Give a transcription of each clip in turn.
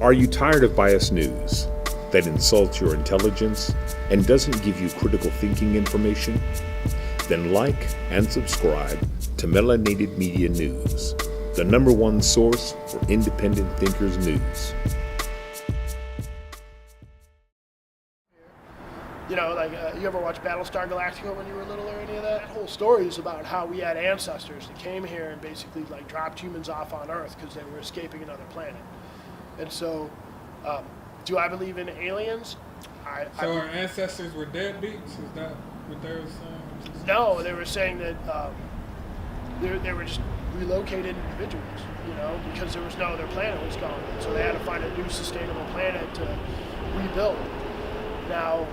Are you tired of biased news that insults your intelligence and doesn't give you critical thinking information? Then like and subscribe to Melanated Media News, the #1 source for independent thinkers news. You know, like, you ever watch Battlestar Galactica when you were little or any of that? That whole story is about how we had ancestors that came here and basically like dropped humans off on Earth because they were escaping another planet. And so, do I believe in aliens? So our ancestors were deadbeats? Is that what they were saying? No, they were saying that they were just relocated individuals, you know, because there was no other planet was gone. So they had to find a new sustainable planet to rebuild. Now,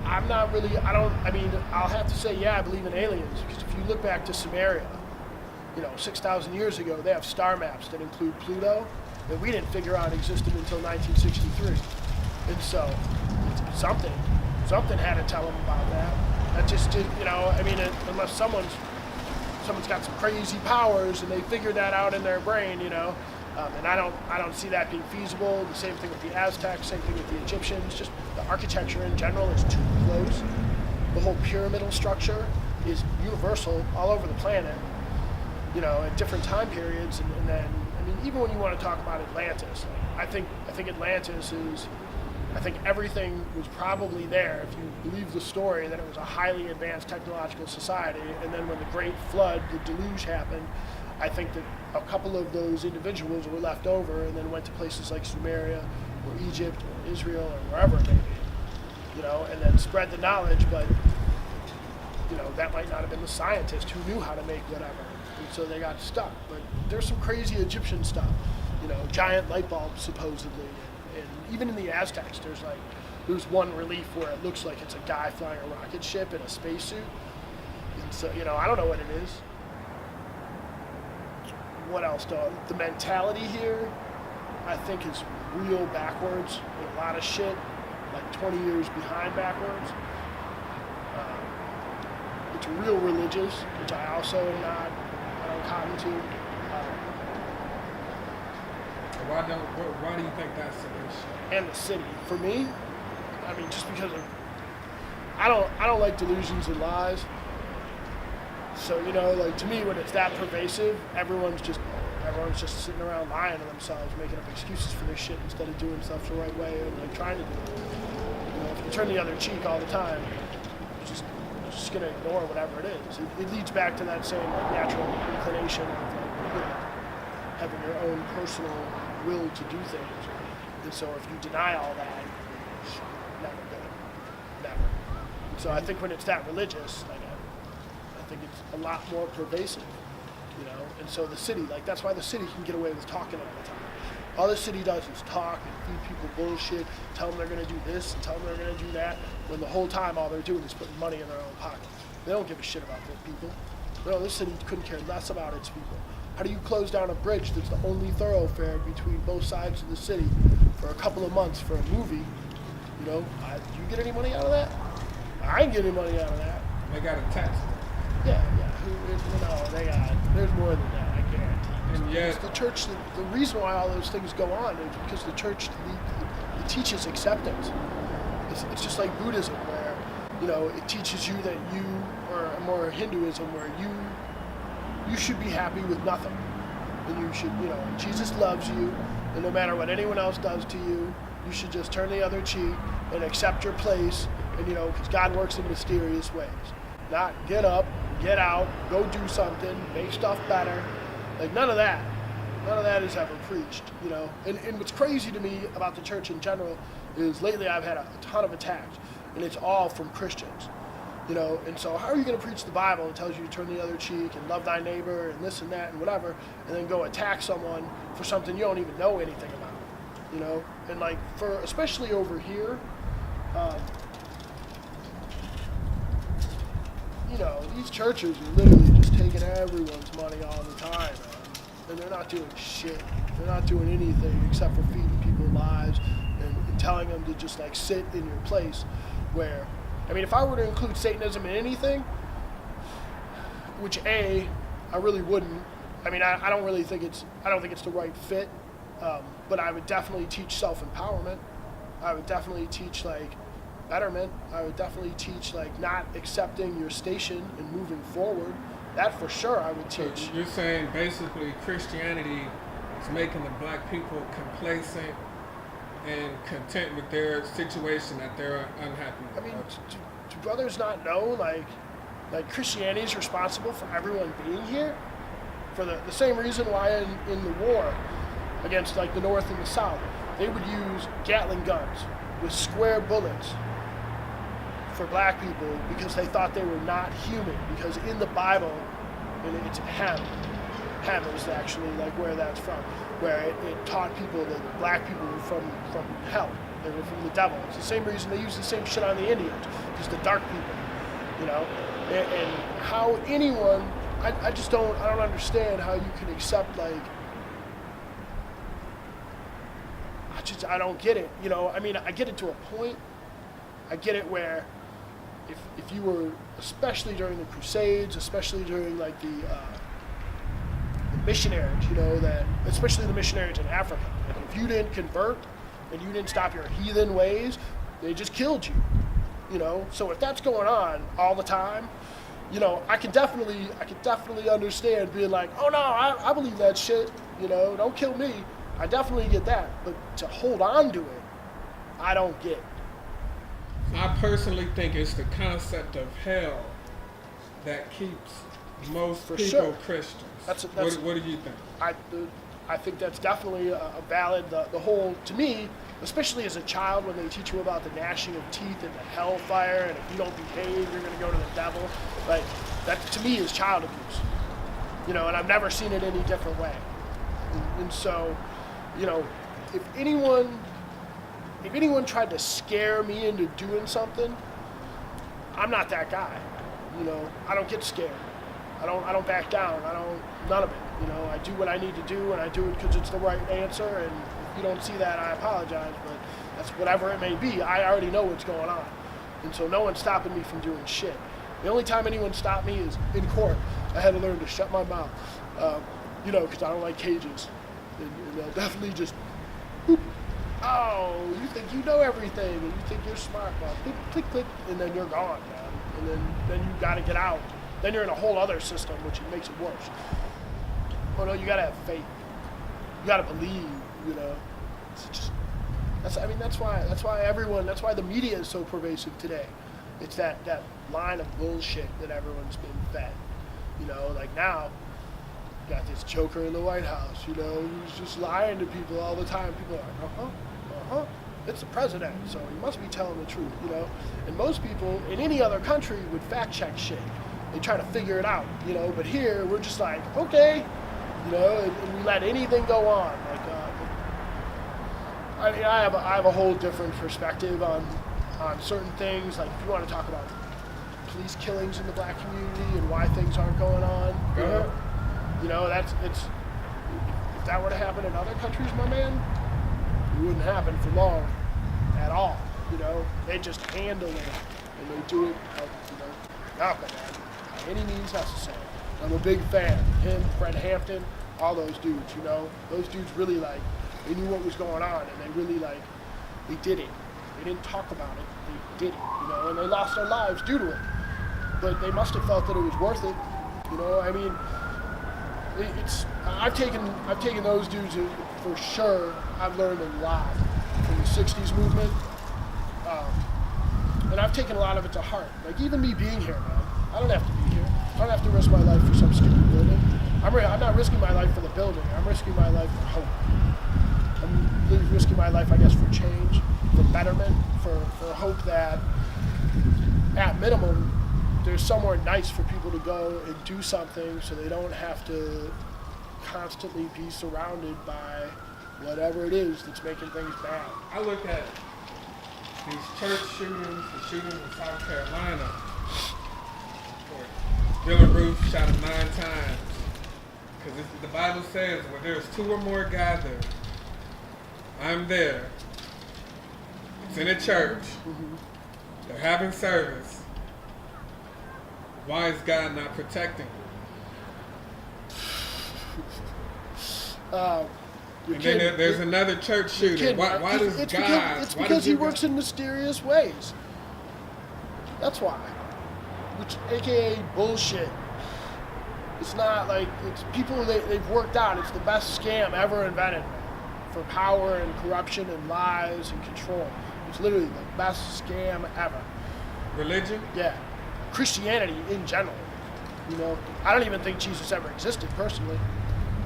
I'll have to say, yeah, I believe in aliens, because if you look back to Sumeria, 6,000 years ago, they have star maps that include Pluto that we didn't figure out existed until 1963. And so, something had to tell them about that. That just, unless someone's got some crazy powers and they figured that out in their brain, and I don't see that being feasible. The same thing with the Aztecs, same thing with the Egyptians. Just the architecture in general is too close. The whole pyramidal structure is universal all over the planet, at different time periods. And then, even when you want to talk about Atlantis, I think Atlantis is, I think everything was probably there if you believe the story that it was a highly advanced technological society. And then when the Great Flood, the deluge happened, I think that a couple of those individuals were left over and then went to places like Sumeria or Egypt or Israel or wherever it may be, and then spread the knowledge, but, that might not have been the scientist who knew how to make whatever, and so they got stuck. But there's some crazy Egyptian stuff, giant light bulbs supposedly, and even in the Aztecs, there's one relief where it looks like it's a guy flying a rocket ship in a spacesuit, and so, I don't know what it is. What else, though? The mentality here, I think, is real backwards. A lot of shit, like 20 years behind backwards. It's real religious, which I also I don't cotton to. Why do you think that's the case? And the city, for me, just because of, I don't like delusions and lies. So, to me, when it's that pervasive, everyone's just sitting around lying to themselves, making up excuses for their shit instead of doing stuff the right way and trying to do it. If you turn the other cheek all the time, you're just going to ignore whatever it is. It leads back to that same natural inclination of having your own personal will to do things. And so if you deny all that, it's never good. Never. So I think when it's that religious, I think it's a lot more pervasive, and so the city, that's why the city can get away with talking all the time. All the city does is talk and feed people bullshit, tell them they're going to do this and tell them they're going to do that, when the whole time all they're doing is putting money in their own pockets. They don't give a shit about their people. No, this city couldn't care less about its people. How do you close down a bridge that's the only thoroughfare between both sides of the city for a couple of months for a movie? Do you get any money out of that? I ain't getting any money out of that. They got a tax. Yeah. There's more than that, I guarantee. And yet, it's the church, the reason why all those things go on is because the church it teaches acceptance. It's just like Buddhism, where, it teaches you that you, or more Hinduism, where you should be happy with nothing. And you should, Jesus loves you, and no matter what anyone else does to you, you should just turn the other cheek and accept your place, and, because God works in mysterious ways. Not get up, get out, go do something, make stuff better. None of that. None of that is ever preached, And what's crazy to me about the church in general is lately I've had a ton of attacks, and it's all from Christians, And so how are you going to preach the Bible that tells you to turn the other cheek and love thy neighbor and this and that and whatever, and then go attack someone for something you don't even know anything about, And especially over here, these churches are literally just taking everyone's money all the time, man. And they're not doing shit. They're not doing anything except for feeding people lies and telling them to just sit in your place. Where, if I were to include Satanism in anything, which I really wouldn't. I don't think it's the right fit But I would definitely teach self-empowerment. I would definitely teach like betterment. I would definitely teach like not accepting your station and moving forward. That for sure I would teach. So you're saying basically Christianity is making the black people complacent and content with their situation that they're unhappy with. I mean, do brothers not know like Christianity is responsible for everyone being here? For the same reason why in the war against like the North and the South, they would use Gatling guns with square bullets for black people because they thought they were not human. Because in the Bible, and it's Ham is actually like where that's from, where it taught people that black people were from hell. They were from the devil. It's the same reason they use the same shit on the Indians, because the dark people, you know. And how anyone, I don't understand how you can accept like, I don't get it, you know. I mean, I get it to a point. I get it where if you were, especially during the Crusades, especially during like the missionaries, you know, that especially the missionaries in Africa, like if you didn't convert and you didn't stop your heathen ways, they just killed you, you know. So if that's going on all the time, you know, I could definitely understand being like, oh no, I believe that shit, you know, don't kill me. I definitely get that, but to hold on to it, I don't get. I personally think it's the concept of hell that keeps most people Christians. What do you think? I think that's definitely a valid, the whole, to me, especially as a child when they teach you about the gnashing of teeth and the hellfire, and if you don't behave, you're going to go to the devil. Like, that to me is child abuse, you know, and I've never seen it any different way. And so, you know, if anyone tried to scare me into doing something, I'm not that guy. You know, I don't get scared. I don't back down. None of it. You know, I do what I need to do, and I do it because it's the right answer. And if you don't see that, I apologize. But that's whatever it may be. I already know what's going on, and so no one's stopping me from doing shit. The only time anyone stopped me is in court. I had to learn to shut my mouth, you know, because I don't like cages. And they'll definitely just, boop. Oh, you think you know everything, and you think you're smart, well, click, click, click, and then you're gone, man. And then you got to get out. Then you're in a whole other system, which makes it worse. Oh no, you got to have faith. You got to believe, you know. It's just, that's why the media is so pervasive today. It's that line of bullshit that everyone's been fed. You know, like now, you got this joker in the White House, you know, who's just lying to people all the time. People are like, it's the president, so he must be telling the truth, you know. And most people in any other country would fact check shit. They try to figure it out, you know. But here, we're just like, okay, you know, and we let anything go on. Like, I have a whole different perspective on certain things. Like, if you want to talk about police killings in the black community and why things aren't going on, you know, if that were to happen in other countries, my man, it wouldn't happen for long at all. You know, they just handle it, and they do it, you know, Malcolm, by any means necessary. I'm a big fan. Him, Fred Hampton, all those dudes, you know. Those dudes really, like, they knew what was going on, and they really, like, they did it. They didn't talk about it. They did it, you know, and they lost their lives due to it. But they must have felt that it was worth it, you know. I mean, I've taken those dudes for sure. I've learned a lot from the 60s movement, and I've taken a lot of it to heart. Like, even me being here, man, I don't have to be here. I don't have to risk my life for some stupid building. I'm not risking my life for the building. I'm risking my life for hope. I'm risking my life, I guess, for change, for betterment, for hope that, at minimum, there's somewhere nice for people to go and do something so they don't have to constantly be surrounded by whatever it is that's making things bad. I look at these church shootings, the shootings in South Carolina, where Dylan Roof shot him 9 times. Because the Bible says, where there's 2 or more gathered, I'm there. It's in a church. Mm-hmm. They're having service. Why is God not protecting And then there's another church shooter. Why does God? It's because he works in mysterious ways. That's why. Which, AKA bullshit. It's not like, it's people they've worked out. It's the best scam ever invented for power and corruption and lies and control. It's literally the best scam ever. Religion? Yeah. Christianity in general. You know, I don't even think Jesus ever existed personally.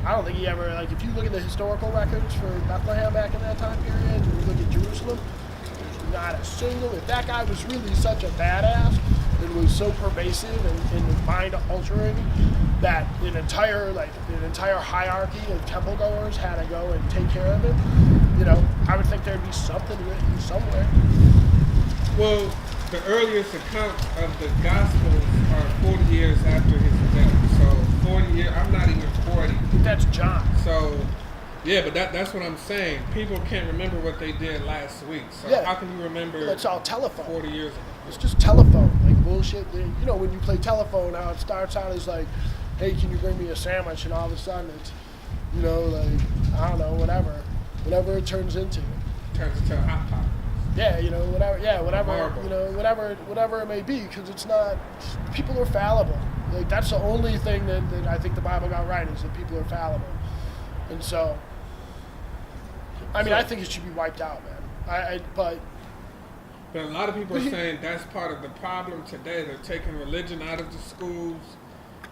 I don't think he ever, like, if you look at the historical records for Bethlehem back in that time period, and you look at Jerusalem, there's not a single, if that guy was really such a badass and was so pervasive and mind altering that an entire hierarchy of temple goers had to go and take care of him, you know, I would think there'd be something written somewhere. Well, the earliest accounts of the Gospels are 40 years after his death. So 40 years, I'm not even 40. That's John. So, yeah, but that's what I'm saying. People can't remember what they did last week. So yeah. How can you remember That's all telephone. 40 years ago? It's just telephone, like bullshit. You know, when you play telephone, how it starts out is like, hey, can you bring me a sandwich? And all of a sudden it's, you know, like, I don't know, whatever it turns into. Turns into a hot pot. Yeah, you know, whatever you know, whatever it may be, because it's not, people are fallible. Like, that's the only thing that I think the Bible got right, is that people are fallible. And so, I mean, I think it should be wiped out, man. But a lot of people are saying that's part of the problem today. They're taking religion out of the schools.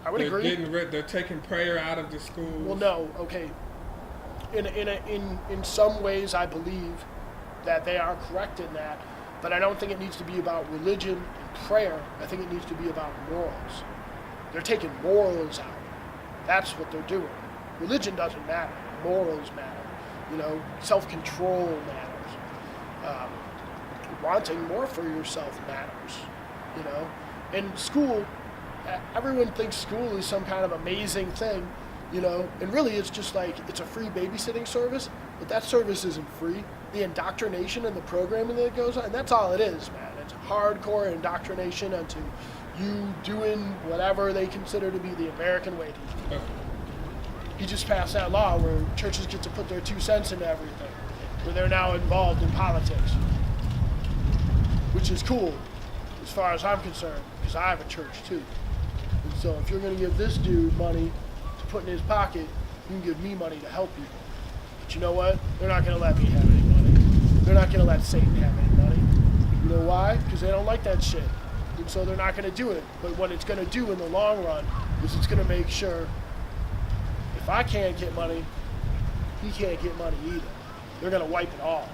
I would agree. They're taking prayer out of the schools. Well, no, okay. In some ways, I believe that they are correct in that, but I don't think it needs to be about religion and prayer. I think it needs to be about morals. They're taking morals out. That's what they're doing. Religion doesn't matter. Morals matter. You know, self-control matters. Wanting more for yourself matters. You know, in school, everyone thinks school is some kind of amazing thing. You know, and really it's just like, it's a free babysitting service, but that service isn't free. The indoctrination and the programming that goes on, and that's all it is, man. It's hardcore indoctrination into you doing whatever they consider to be the American way to do. He just passed that law where churches get to put their 2 cents into everything, where they're now involved in politics, which is cool as far as I'm concerned, because I have a church too. And so if you're going to give this dude money to put in his pocket, you can give me money to help people. But you know what? They're not going to let me have any money. They're not going to let Satan have any money. You know why? Because they don't like that shit. And so they're not going to do it. But what it's going to do in the long run is it's going to make sure if I can't get money, he can't get money either. They're going to wipe it all.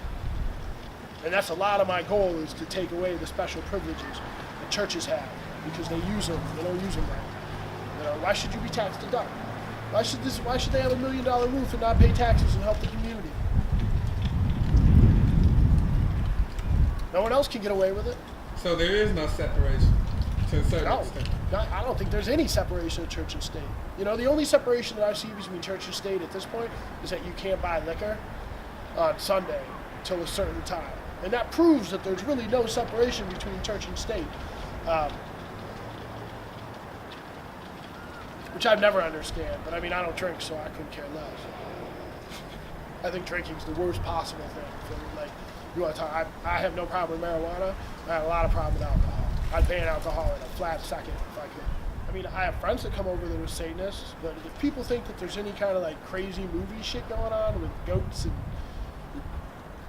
And that's a lot of my goal, is to take away the special privileges that churches have, because they use them. They don't use them right. You know, why should you be tax deductible? Why should they have $1 million roof and not pay taxes and help the community? No one else can get away with it. So there is no separation to a certain extent. I don't think there's any separation of church and state. You know, the only separation that I see between church and state at this point is that you can't buy liquor on Sunday till a certain time. And that proves that there's really no separation between church and state. Which I've never understand, but I mean, I don't drink, so I couldn't care less. I think drinking's the worst possible thing for me. Like, you want to talk, I have no problem with marijuana. I have a lot of problem with alcohol. I'd ban alcohol in a flat second if I could. I mean, I have friends that come over that are Satanists, but if people think that there's any kind of like crazy movie shit going on with goats, and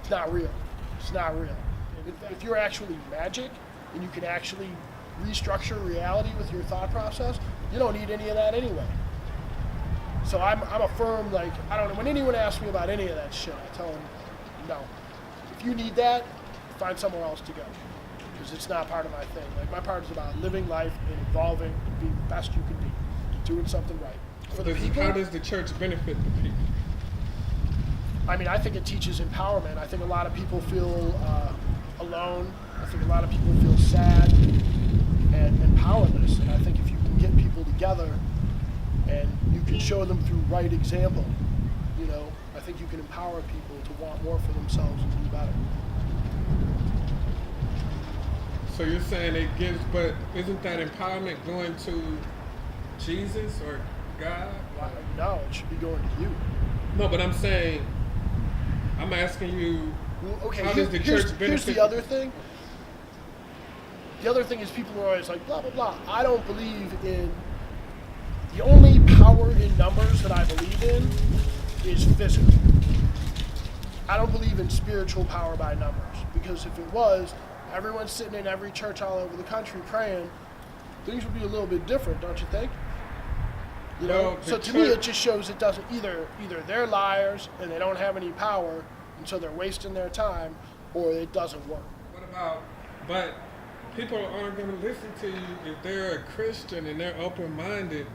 it's not real. It's not real. If you're actually magic and you can actually restructure reality with your thought process, you don't need any of that anyway. So I'm a firm, like, I don't know, when anyone asks me about any of that shit, I tell them, no. If you need that, find somewhere else to go, because it's not part of my thing. Like, my part is about living life and evolving and being the best you can be, doing something right. For the people, how does the church benefit the people? I mean, I think it teaches empowerment. I think a lot of people feel alone. I think a lot of people feel sad and powerless. And I think if you can get people together and you can show them through right example, you know, I think you can empower people to want more for themselves and do better. So you're saying it gives, but isn't that empowerment going to Jesus or God? No, it should be going to you. No, but I'm saying I'm asking you, Well, okay, how does the church benefit? here's the other thing. The other thing is people are always like, blah, blah, blah. I don't believe in... The only power in numbers that I believe in is physical. I don't believe in spiritual power by numbers. Because if it was, everyone's sitting in every church all over the country praying, things would be a little bit different, don't you think? You know? Well, So to me, it just shows it doesn't... Either they're liars and they don't have any power, and so they're wasting their time, or it doesn't work. What about, but people aren't going to listen to you if they're a Christian and they're open-minded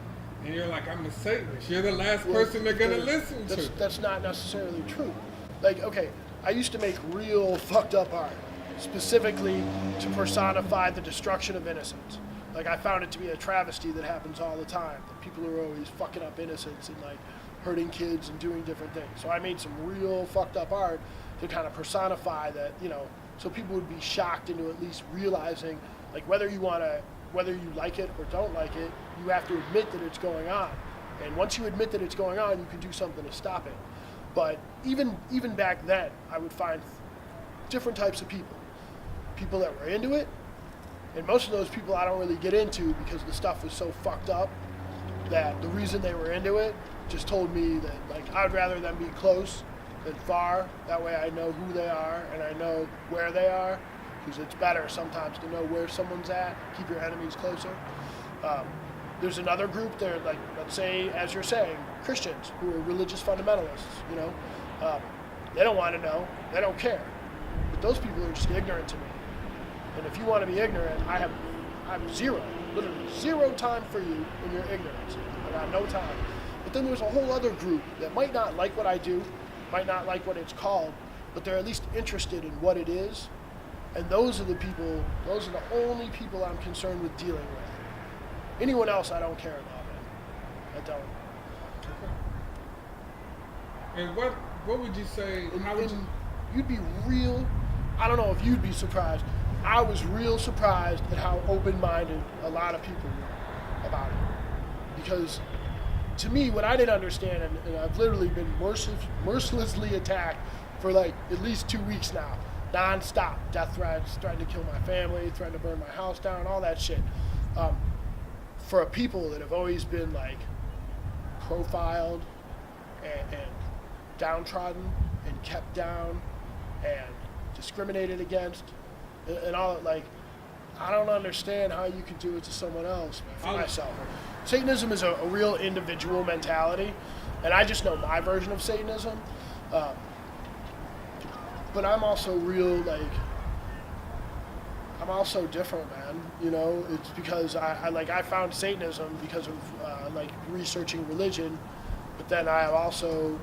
and you're like, I'm a Satanist. You're the last person they're going to listen to. That's not necessarily true. Like, okay, I used to make real fucked up art, specifically to personify the destruction of innocence. Like, I found it to be a travesty that happens all the time. That people are always fucking up innocence and like hurting kids and doing different things. So I made some real fucked up art to kind of personify that, you know, so people would be shocked into at least realizing, like, whether you like it or don't like it, you have to admit that it's going on. And once you admit that it's going on, you can do something to stop it. But even back then, I would find different types of people. People that were into it, and most of those people I don't really get into because the stuff was so fucked up that the reason they were into it just told me that, like, I'd rather them be close than far. That way I know who they are and I know where they are, because it's better sometimes to know where someone's at, keep your enemies closer. There's another group there, like, let's say, as you're saying, Christians who are religious fundamentalists, you know. They don't want to know, they don't care. But those people are just ignorant to me. And if you want to be ignorant, I have literally zero time for you in your ignorance. I got no time. But then there's a whole other group that might not like what I do, might not like what it's called, but they're at least interested in what it is. And those are the only people I'm concerned with dealing with. Anyone else I don't care about, man. I don't. And what would you say? You'd be real, I don't know if you'd be surprised. I was real surprised at how open-minded a lot of people were about it. Because to me, what I didn't understand, and I've literally been mercilessly attacked for like at least 2 weeks now, non-stop, death threats, threatening to kill my family, threatening to burn my house down, all that shit. For a people that have always been like profiled and downtrodden and kept down and discriminated against and all, like, I don't understand how you can do it to someone else, man, for myself. Satanism is a real individual mentality, and I just know my version of Satanism. But I'm also real, like, I'm also different, man. You know, it's because I found Satanism because of like researching religion, but then I'm also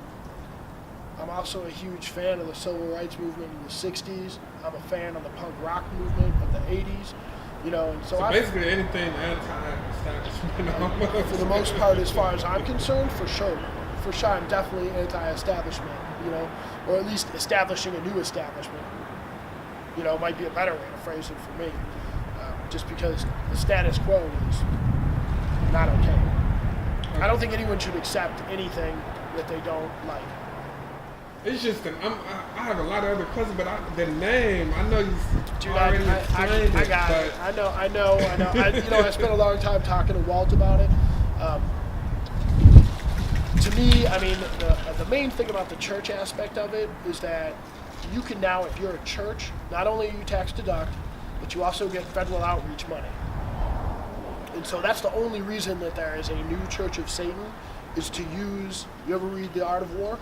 a huge fan of the civil rights movement in the 60s. I'm a fan of the punk rock movement of the 80s. You know, and so basically anything anti-establishment. For the most part, as far as I'm concerned, for sure, I'm definitely anti-establishment. You know, or at least establishing a new establishment. You know, might be a better way to phrase it for me. Just because the status quo is not okay. I don't think anyone should accept anything that they don't like. It's just that I have a lot of other cousins, but the name, I know you already I got it. I know. I spent a long time talking to Walt about it. To me, I mean, the main thing about the church aspect of it is that you can now, if you're a church, not only are you tax deduct, but you also get federal outreach money. And so that's the only reason that there is a new Church of Satan, is to use, you ever read The Art of War?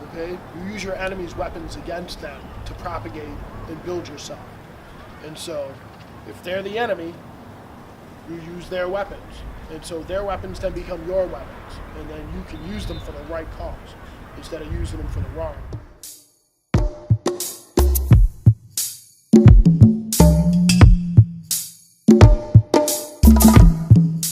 Okay? You use your enemy's weapons against them to propagate and build yourself. And so, if they're the enemy, you use their weapons. And so their weapons then become your weapons. And then you can use them for the right cause, instead of using them for the wrong.